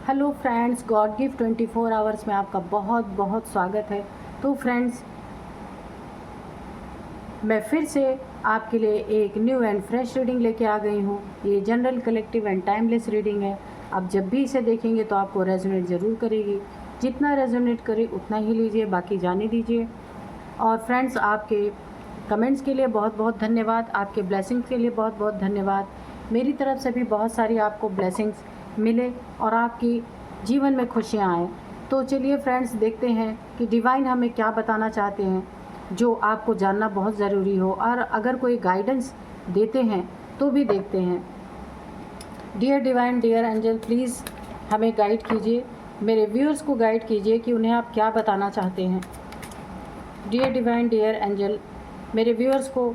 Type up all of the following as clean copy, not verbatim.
Hello friends, God gift 24 hours में आपका बहुत बहुत स्वागत है। तो फ्रेंड्स, मैं फिर से आपके लिए एक न्यू एंड फ्रेश रीडिंग लेके आ गई हूँ। ये general, collective and timeless reading है। आप जब भी इसे देखेंगे तो आपको रेजोनेट ज़रूर करेगी। जितना रेजोनेट करे उतना ही लीजिए, बाकी जाने दीजिए। और फ्रेंड्स, आपके कमेंट्स के लिए बहुत बहुत धन्यवाद, आपके ब्लेसिंग्स के लिए बहुत बहुत धन्यवाद। मेरी तरफ से भी बहुत सारी आपको ब्लेसिंग्स मिले और आपकी जीवन में खुशियाँ आएँ। तो चलिए फ्रेंड्स, देखते हैं कि डिवाइन हमें क्या बताना चाहते हैं, जो आपको जानना बहुत ज़रूरी हो। और अगर कोई गाइडेंस देते हैं तो भी देखते हैं। Dear divine, dear angel, please हमें गाइड कीजिए, मेरे व्यूअर्स को गाइड कीजिए कि उन्हें आप क्या बताना चाहते हैं। डियर डिवाइन, डियर एंजल, मेरे व्यूअर्स को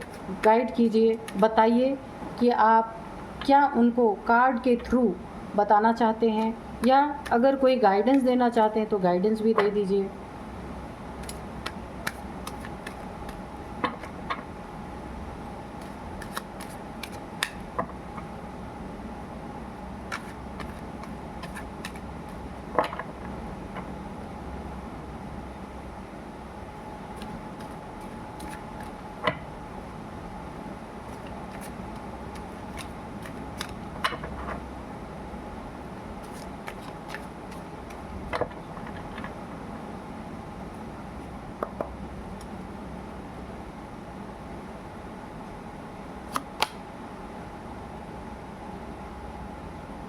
गाइड कीजिए, बताइए कि आप क्या उनको कार्ड के थ्रू बताना चाहते हैं, या अगर कोई गाइडेंस देना चाहते हैं तो गाइडेंस भी दे दीजिए।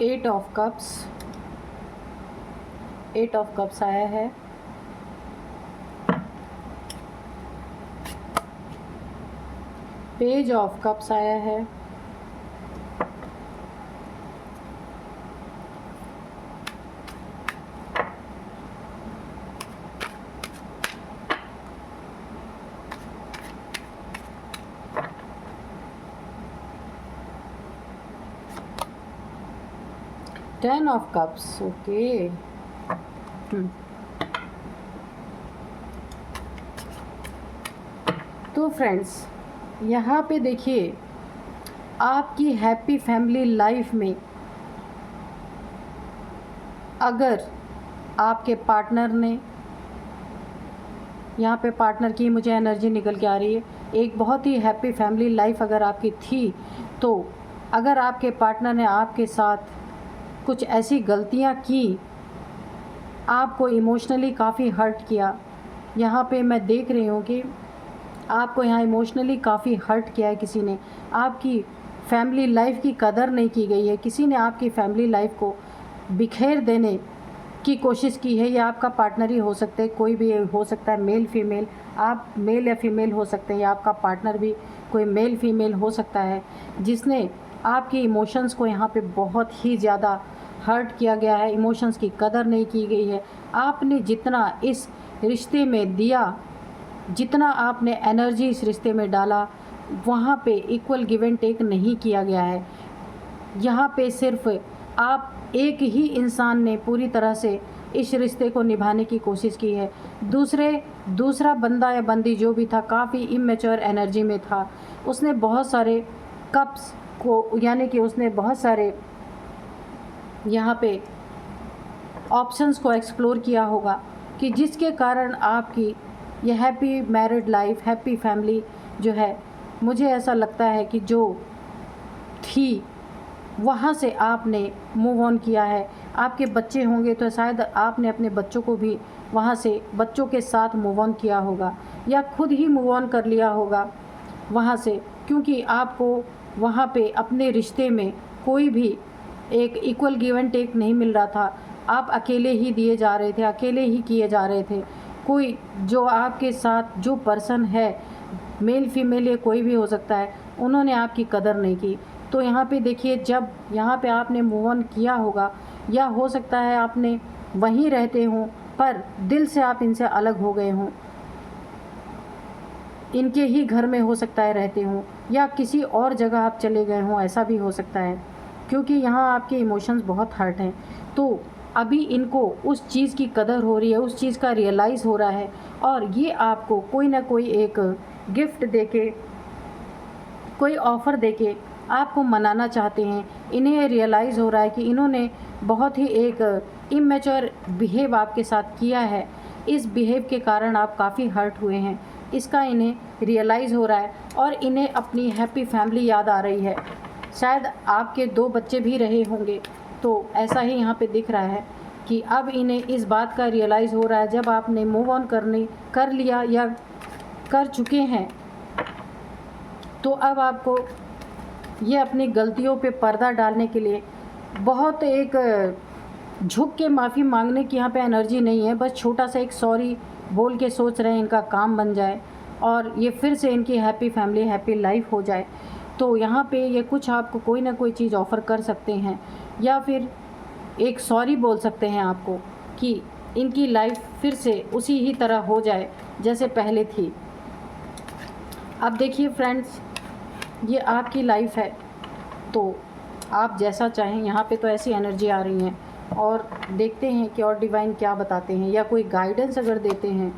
एट ऑफ कप्स आया है। पेज ऑफ कप्स आया है। 10 ऑफ कप्स। ओके, तो फ्रेंड्स, यहाँ पे देखिए, आपकी हैप्पी फैमिली लाइफ में अगर आपके पार्टनर ने, यहाँ पे पार्टनर की मुझे एनर्जी निकल के आ रही है, एक बहुत ही हैप्पी फैमिली लाइफ अगर आपकी थी, तो अगर आपके पार्टनर ने आपके साथ कुछ ऐसी गलतियाँ की, आपको इमोशनली काफ़ी हर्ट किया, यहाँ पे मैं देख रही हूँ कि आपको यहाँ इमोशनली काफ़ी हर्ट किया है किसी ने, आपकी फैमिली लाइफ की कदर नहीं की गई है, किसी ने आपकी फैमिली लाइफ को बिखेर देने की कोशिश की है। या आपका पार्टनर ही हो सकता है, कोई भी हो सकता है, मेल फीमेल, आप मेल या फीमेल हो सकते हैं, या आपका पार्टनर भी कोई मेल फीमेल हो सकता है, जिसने आपके इमोशंस को यहाँ पे बहुत ही ज़्यादा हर्ट किया गया है, इमोशंस की कदर नहीं की गई है। आपने जितना इस रिश्ते में दिया, जितना आपने एनर्जी इस रिश्ते में डाला, वहाँ पे इक्वल गिव एंड टेक नहीं किया गया है। यहाँ पे सिर्फ आप एक ही इंसान ने पूरी तरह से इस रिश्ते को निभाने की कोशिश की है। दूसरा बंदा या बंदी जो भी था, काफ़ी इमेच्योर एनर्जी में था। उसने बहुत सारे कप्स को, यानी कि उसने बहुत सारे यहाँ पे ऑप्शंस को एक्सप्लोर किया होगा, कि जिसके कारण आपकी ये happy married life, happy family जो है, मुझे ऐसा लगता है कि जो थी वहाँ से आपने मूव ऑन किया है। आपके बच्चे होंगे तो शायद आपने अपने बच्चों को भी वहाँ से, बच्चों के साथ मूव ऑन किया होगा, या खुद ही मूव ऑन कर लिया होगा वहाँ से, क्योंकि आपको वहाँ पे अपने रिश्ते में कोई भी एक इक्वल गिव एंड टेक नहीं मिल रहा था। आप अकेले ही दिए जा रहे थे, अकेले ही किए जा रहे थे। कोई जो आपके साथ जो पर्सन है, मेल फीमेल या कोई भी हो सकता है, उन्होंने आपकी कदर नहीं की। तो यहाँ पे देखिए, जब यहाँ पे आपने मूव ऑन किया होगा, या हो सकता है आपने वहीं रहते हों पर दिल से आप इनसे अलग हो गए हों, इनके ही घर में हो सकता है रहते हों, या किसी और जगह आप चले गए हों, ऐसा भी हो सकता है, क्योंकि यहाँ आपके इमोशंस बहुत हर्ट हैं। तो अभी इनको उस चीज़ की कदर हो रही है, उस चीज़ का रियलाइज़ हो रहा है, और ये आपको कोई ना कोई एक गिफ्ट देके, कोई ऑफ़र देके आपको मनाना चाहते हैं। इन्हें रियलाइज़ हो रहा है कि इन्होंने बहुत ही एक इमैच्योर बिहेव आपके साथ किया है। इस बिहेव के कारण आप काफ़ी हर्ट हुए हैं, इसका इन्हें रियलाइज़ हो रहा है और इन्हें अपनी हैप्पी फैमिली याद आ रही है। शायद आपके 2 बच्चे भी रहे होंगे, तो ऐसा ही यहाँ पे दिख रहा है कि अब इन्हें इस बात का रियलाइज़ हो रहा है, जब आपने मूव ऑन कर लिया या कर चुके हैं, तो अब आपको ये अपनी गलतियों पे पर्दा डालने के लिए बहुत एक झुक के माफ़ी मांगने की यहाँ पे एनर्जी नहीं है। बस छोटा सा एक सॉरी बोल के सोच रहे हैं इनका काम बन जाए और ये फिर से इनकी हैप्पी फैमिली, हैप्पी लाइफ हो जाए। तो यहाँ पे ये कुछ आपको कोई ना कोई चीज़ ऑफ़र कर सकते हैं या फिर एक सॉरी बोल सकते हैं आपको कि इनकी लाइफ फिर से उसी ही तरह हो जाए जैसे पहले थी। अब देखिए फ्रेंड्स, ये आपकी लाइफ है, तो आप जैसा चाहें। यहाँ पे तो ऐसी एनर्जी आ रही है और देखते हैं कि और डिवाइन क्या बताते हैं या कोई गाइडेंस अगर देते हैं।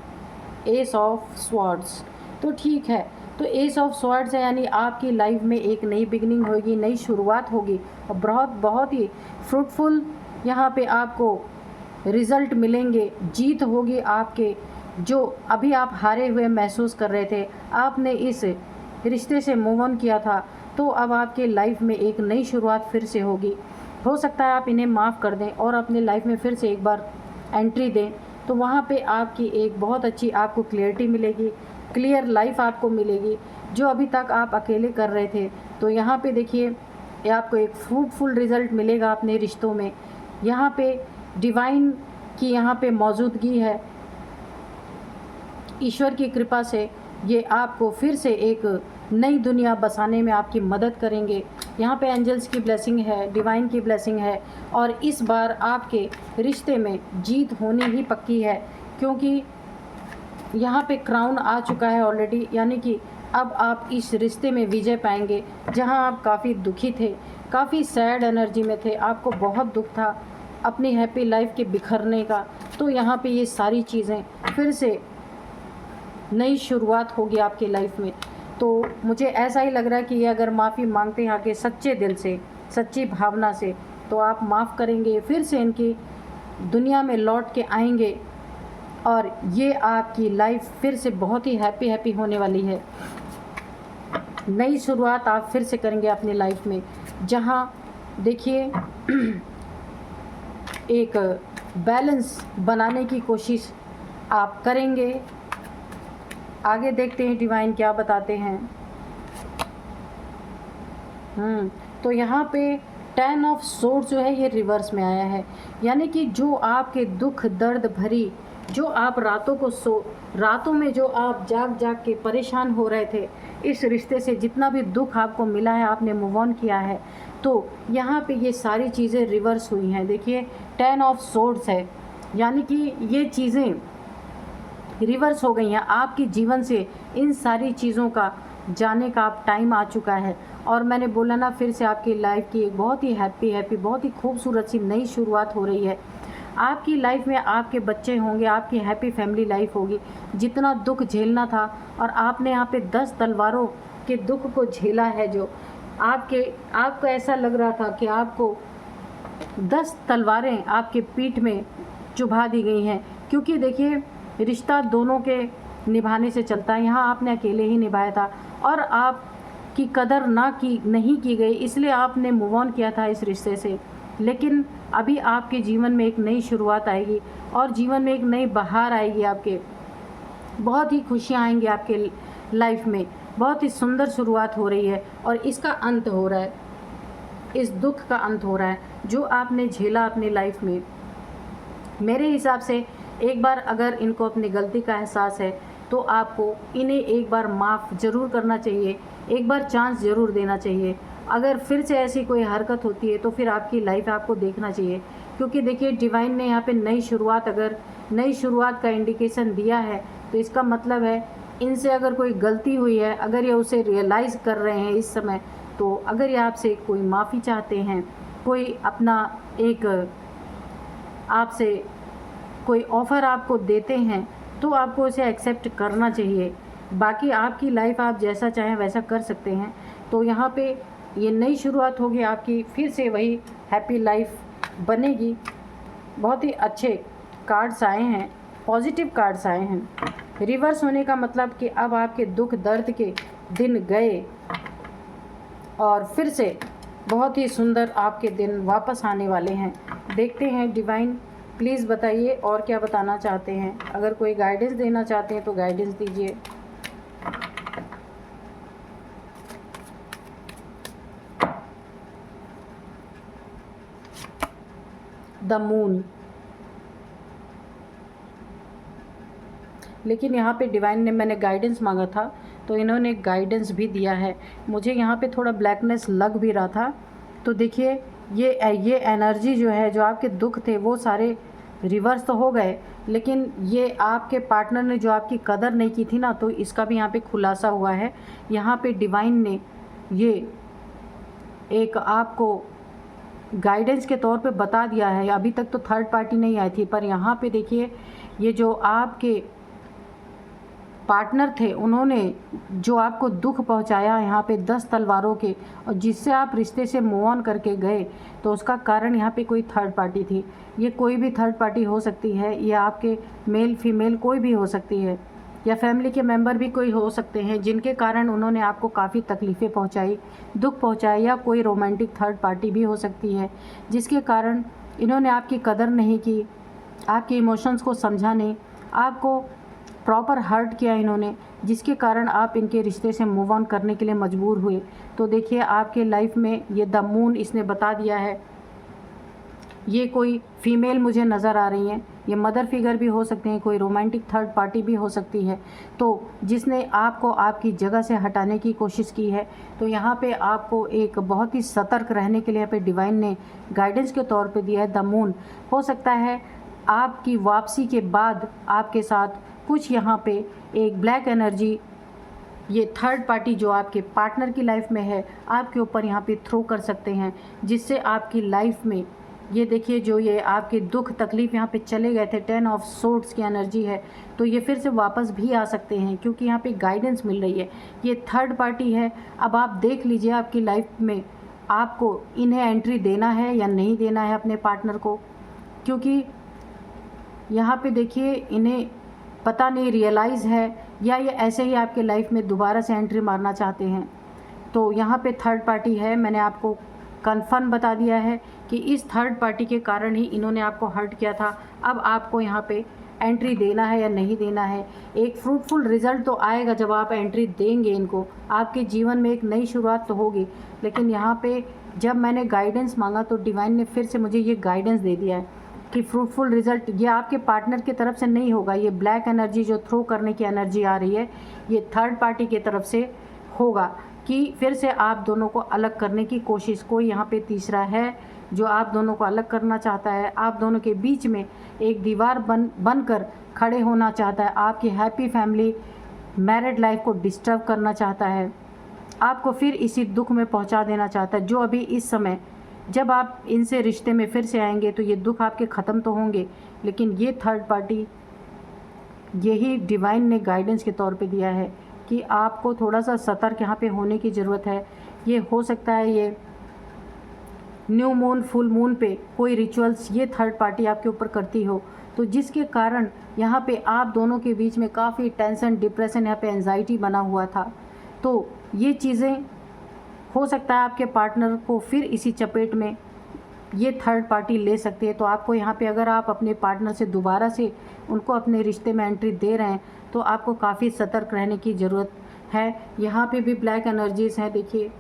एस ऑफ स्वॉर्ड्स, तो ठीक है। तो एस ऑफ स्वॉर्ड्स है, यानी आपकी लाइफ में एक नई बिगनिंग होगी, नई शुरुआत होगी और बहुत ही फ्रूटफुल यहाँ पे आपको रिज़ल्ट मिलेंगे। जीत होगी आपके, जो अभी आप हारे हुए महसूस कर रहे थे, आपने इस रिश्ते से मूव ऑन किया था, तो अब आपके लाइफ में एक नई शुरुआत फिर से होगी। हो सकता है आप इन्हें माफ़ कर दें और अपने लाइफ में फिर से एक बार एंट्री दें, तो वहाँ पे आपकी एक बहुत अच्छी आपको क्लियरिटी मिलेगी, क्लियर लाइफ आपको मिलेगी, जो अभी तक आप अकेले कर रहे थे। तो यहाँ पे देखिए, आपको एक फ्रूटफुल रिज़ल्ट मिलेगा अपने रिश्तों में। यहाँ पे डिवाइन की यहाँ पे मौजूदगी है, ईश्वर की कृपा से ये आपको फिर से एक नई दुनिया बसाने में आपकी मदद करेंगे। यहाँ पे एंजल्स की ब्लेसिंग है, डिवाइन की ब्लेसिंग है और इस बार आपके रिश्ते में जीत होनी ही पक्की है, क्योंकि यहाँ पे क्राउन आ चुका है ऑलरेडी। यानी कि अब आप इस रिश्ते में विजय पाएंगे। जहाँ आप काफ़ी दुखी थे, काफ़ी सैड एनर्जी में थे, आपको बहुत दुख था अपनी हैप्पी लाइफ के बिखरने का, तो यहाँ पे ये सारी चीज़ें फिर से नई शुरुआत होगी आपकी लाइफ में। तो मुझे ऐसा ही लग रहा है कि ये अगर माफ़ी मांगते हैं आके सच्चे दिल से, सच्ची भावना से, तो आप माफ़ करेंगे, फिर से इनकी दुनिया में लौट के आएंगे और ये आपकी लाइफ फिर से बहुत ही हैप्पी होने वाली है। नई शुरुआत आप फिर से करेंगे अपनी लाइफ में, जहाँ देखिए एक बैलेंस बनाने की कोशिश आप करेंगे। आगे देखते हैं डिवाइन क्या बताते हैं। तो यहाँ पे 10 ऑफ सोर्ड्स जो है ये रिवर्स में आया है, यानी कि जो आपके दुख दर्द भरी, जो आप रातों में जो आप जाग के परेशान हो रहे थे इस रिश्ते से, जितना भी दुख आपको मिला है, आपने मूव ऑन किया है, तो यहाँ पे ये सारी चीज़ें रिवर्स हुई हैं। देखिए 10 ऑफ सोर्ड्स है, यानी कि ये चीज़ें रिवर्स हो गई हैं। आपके जीवन से इन सारी चीज़ों का जाने का अब टाइम आ चुका है और मैंने बोला ना, फिर से आपकी लाइफ की एक बहुत ही हैप्पी बहुत ही खूबसूरत सी नई शुरुआत हो रही है। आपकी लाइफ में आपके बच्चे होंगे, आपकी हैप्पी फैमिली लाइफ होगी। जितना दुख झेलना था और आपने यहाँ पे 10 तलवारों के दुख को झेला है, जो आपको ऐसा लग रहा था कि आपको 10 तलवारें आपके पीठ में चुभा दी गई हैं, क्योंकि देखिए रिश्ता दोनों के निभाने से चलता है। यहाँ आपने अकेले ही निभाया था और आपकी कदर नहीं की गई, इसलिए आपने मूव ऑन किया था इस रिश्ते से। लेकिन अभी आपके जीवन में एक नई शुरुआत आएगी और जीवन में एक नई बहार आएगी, आपके बहुत ही खुशियाँ आएंगी आपके लाइफ में, बहुत ही सुंदर शुरुआत हो रही है और इसका अंत हो रहा है, इस दुख का अंत हो रहा है जो आपने झेला अपनी लाइफ में। मेरे हिसाब से एक बार अगर इनको अपनी गलती का एहसास है तो आपको इन्हें एक बार माफ़ ज़रूर करना चाहिए, एक बार चांस ज़रूर देना चाहिए। अगर फिर से ऐसी कोई हरकत होती है तो फिर आपकी लाइफ आपको देखना चाहिए, क्योंकि देखिए डिवाइन ने यहाँ पे अगर नई शुरुआत का इंडिकेशन दिया है, तो इसका मतलब है इनसे अगर कोई गलती हुई है, अगर ये उसे रियलाइज़ कर रहे हैं इस समय, तो अगर ये आपसे कोई माफ़ी चाहते हैं, कोई अपना एक आपसे कोई ऑफ़र आपको देते हैं, तो आपको उसे एक्सेप्ट करना चाहिए। बाकी आपकी लाइफ आप जैसा चाहें वैसा कर सकते हैं। तो यहाँ पे ये नई शुरुआत होगी आपकी, फिर से वही हैप्पी लाइफ बनेगी। बहुत ही अच्छे कार्ड्स आए हैं, पॉजिटिव कार्ड्स आए हैं। रिवर्स होने का मतलब कि अब आपके दुख दर्द के दिन गए और फिर से बहुत ही सुंदर आपके दिन वापस आने वाले हैं। देखते हैं डिवाइन प्लीज़ बताइए और क्या बताना चाहते हैं। अगर कोई गाइडेंस देना चाहते हैं तो गाइडेंस दीजिए। द मून, लेकिन यहाँ पे डिवाइन ने, मैंने गाइडेंस मांगा था तो इन्होंने गाइडेंस भी दिया है। मुझे यहाँ पे थोड़ा ब्लैकनेस लग भी रहा था। तो देखिए ये एनर्जी जो है, जो आपके दुख थे वो सारे रिवर्स तो हो गए, लेकिन ये आपके पार्टनर ने जो आपकी कदर नहीं की थी ना, तो इसका भी यहाँ पे खुलासा हुआ है। यहाँ पे डिवाइन ने ये एक आपको गाइडेंस के तौर पे बता दिया है। अभी तक तो थर्ड पार्टी नहीं आई थी, पर यहाँ पे देखिए ये जो आपके पार्टनर थे उन्होंने जो आपको दुख पहुंचाया यहाँ पे 10 तलवारों के, और जिससे आप रिश्ते से मूव ऑन करके गए, तो उसका कारण यहाँ पे कोई थर्ड पार्टी थी। ये कोई भी थर्ड पार्टी हो सकती है, ये आपके मेल फीमेल कोई भी हो सकती है, या फैमिली के मेंबर भी कोई हो सकते हैं जिनके कारण उन्होंने आपको काफ़ी तकलीफ़ें पहुँचाई, दुख पहुँचाया। या कोई रोमांटिक थर्ड पार्टी भी हो सकती है जिसके कारण इन्होंने आपकी कदर नहीं की, आपके इमोशंस को समझा नहीं, आपको प्रॉपर हर्ट किया इन्होंने, जिसके कारण आप इनके रिश्ते से मूव ऑन करने के लिए मजबूर हुए। तो देखिए आपके लाइफ में ये द मून इसने बता दिया है। ये कोई फीमेल मुझे नज़र आ रही हैं, ये मदर फिगर भी हो सकते हैं, कोई रोमांटिक थर्ड पार्टी भी हो सकती है, तो जिसने आपको आपकी जगह से हटाने की कोशिश की है। तो यहाँ पे आपको एक बहुत ही सतर्क रहने के लिए यहाँ पे डिवाइन ने गाइडेंस के तौर पे दिया है द मून। हो सकता है आपकी वापसी के बाद आपके साथ कुछ यहाँ पे एक ब्लैक एनर्जी, ये थर्ड पार्टी जो आपके पार्टनर की लाइफ में है, आपके ऊपर यहाँ पे थ्रो कर सकते हैं, जिससे आपकी लाइफ में ये देखिए जो ये आपके दुख तकलीफ़ यहाँ पे चले गए थे, 10 ऑफ सोर्ड्स की एनर्जी है, तो ये फिर से वापस भी आ सकते हैं क्योंकि यहाँ पे गाइडेंस मिल रही है। ये थर्ड पार्टी है। अब आप देख लीजिए आपकी लाइफ में आपको इन्हें एंट्री देना है या नहीं देना है अपने पार्टनर को, क्योंकि यहाँ पे देखिए इन्हें पता नहीं रियलाइज़ है या ये ऐसे ही आपके लाइफ में दोबारा से एंट्री मारना चाहते हैं। तो यहाँ पे थर्ड पार्टी है। मैंने आपको कंफर्म बता दिया है कि इस थर्ड पार्टी के कारण ही इन्होंने आपको हर्ट किया था। अब आपको यहाँ पे एंट्री देना है या नहीं देना है। एक फ्रूटफुल रिज़ल्ट तो आएगा जब आप एंट्री देंगे इनको, आपके जीवन में एक नई शुरुआत तो होगी। लेकिन यहाँ पे जब मैंने गाइडेंस मांगा तो डिवाइन ने फिर से मुझे ये गाइडेंस दे दिया है कि फ्रूटफुल रिज़ल्ट ये आपके पार्टनर की तरफ से नहीं होगा। ये ब्लैक एनर्जी जो थ्रो करने की एनर्जी आ रही है, ये थर्ड पार्टी की तरफ से होगा कि फिर से आप दोनों को अलग करने की कोशिश। कोई यहाँ पे तीसरा है जो आप दोनों को अलग करना चाहता है, आप दोनों के बीच में एक दीवार बनकर खड़े होना चाहता है, आपकी हैप्पी फैमिली मैरिड लाइफ को डिस्टर्ब करना चाहता है, आपको फिर इसी दुख में पहुंचा देना चाहता है। जो अभी इस समय जब आप इनसे रिश्ते में फिर से आएंगे तो ये दुख आपके ख़त्म तो होंगे, लेकिन ये थर्ड पार्टी, यही डिवाइन ने गाइडेंस के तौर पे दिया है कि आपको थोड़ा सा सतर्क यहाँ पे होने की ज़रूरत है। ये हो सकता है ये न्यू मून फुल मून पे कोई रिचुअल्स ये थर्ड पार्टी आपके ऊपर करती हो, तो जिसके कारण यहाँ पे आप दोनों के बीच में काफ़ी टेंशन, डिप्रेशन, यहाँ पे एंजाइटी बना हुआ था। तो ये चीज़ें हो सकता है आपके पार्टनर को फिर इसी चपेट में ये थर्ड पार्टी ले सकती है। तो आपको यहाँ पे अगर आप अपने पार्टनर से दोबारा से उनको अपने रिश्ते में एंट्री दे रहे हैं तो आपको काफ़ी सतर्क रहने की ज़रूरत है। यहाँ पे भी ब्लैक एनर्जीज़ हैं, देखिए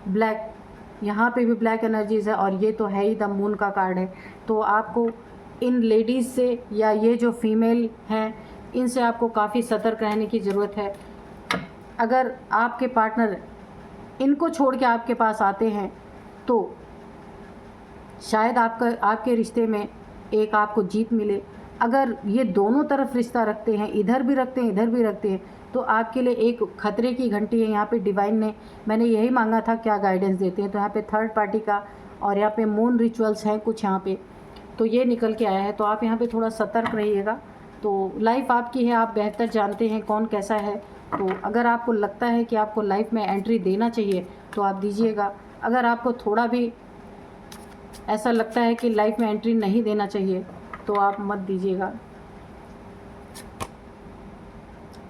ब्लैक, यहाँ पे भी ब्लैक एनर्जीज़ है और ये तो है ही द मून का कार्ड है। तो आपको इन लेडीज़ से या ये जो फीमेल हैं इनसे आपको काफ़ी सतर्क रहने की ज़रूरत है। अगर आपके पार्टनर इनको छोड़ के आपके पास आते हैं तो शायद आपके रिश्ते में एक आपको जीत मिले। अगर ये दोनों तरफ रिश्ता रखते हैं, इधर भी रखते हैं इधर भी रखते हैं, तो आपके लिए एक खतरे की घंटी है। यहाँ पे डिवाइन ने, मैंने यही मांगा था क्या गाइडेंस देते हैं, तो यहाँ पे थर्ड पार्टी का और यहाँ पे मून रिचुअल्स हैं कुछ यहाँ पे, तो ये निकल के आया है। तो आप यहाँ पे थोड़ा सतर्क रहिएगा। तो लाइफ आपकी है, आप बेहतर जानते हैं कौन कैसा है। तो अगर आपको लगता है कि आपको लाइफ में एंट्री देना चाहिए, तो आप दीजिएगा। अगर आपको थोड़ा भी ऐसा लगता है कि लाइफ में एंट्री नहीं देना चाहिए तो आप मत दीजिएगा।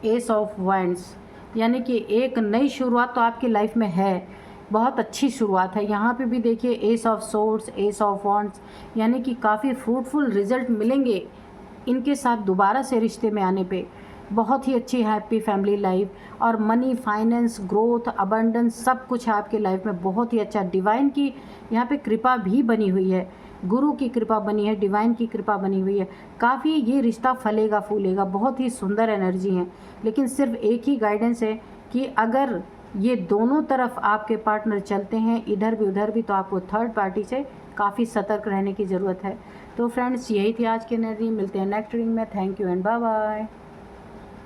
एस ऑफ वैंड्स, यानी कि एक नई शुरुआत तो आपकी लाइफ में है, बहुत अच्छी शुरुआत है। यहाँ पे भी देखिए S of swords, S of wands, यानी कि काफ़ी फ्रूटफुल रिजल्ट मिलेंगे इनके साथ दोबारा से रिश्ते में आने पे। बहुत ही अच्छी हैप्पी फैमिली लाइफ और मनी, फाइनेंस, ग्रोथ, अबंडेंस सब कुछ है आपके लाइफ में, बहुत ही अच्छा। डिवाइन की यहाँ पे कृपा भी बनी हुई है, गुरु की कृपा बनी है, डिवाइन की कृपा बनी हुई है। काफ़ी ये रिश्ता फलेगा फूलेगा, बहुत ही सुंदर एनर्जी है। लेकिन सिर्फ एक ही गाइडेंस है कि अगर ये दोनों तरफ आपके पार्टनर चलते हैं, इधर भी उधर भी, तो आपको थर्ड पार्टी से काफ़ी सतर्क रहने की ज़रूरत है। तो फ्रेंड्स, यही थी आज की एनर्जी। मिलते हैं नेक्स्ट रीडिंग में। Thank you and bye bye.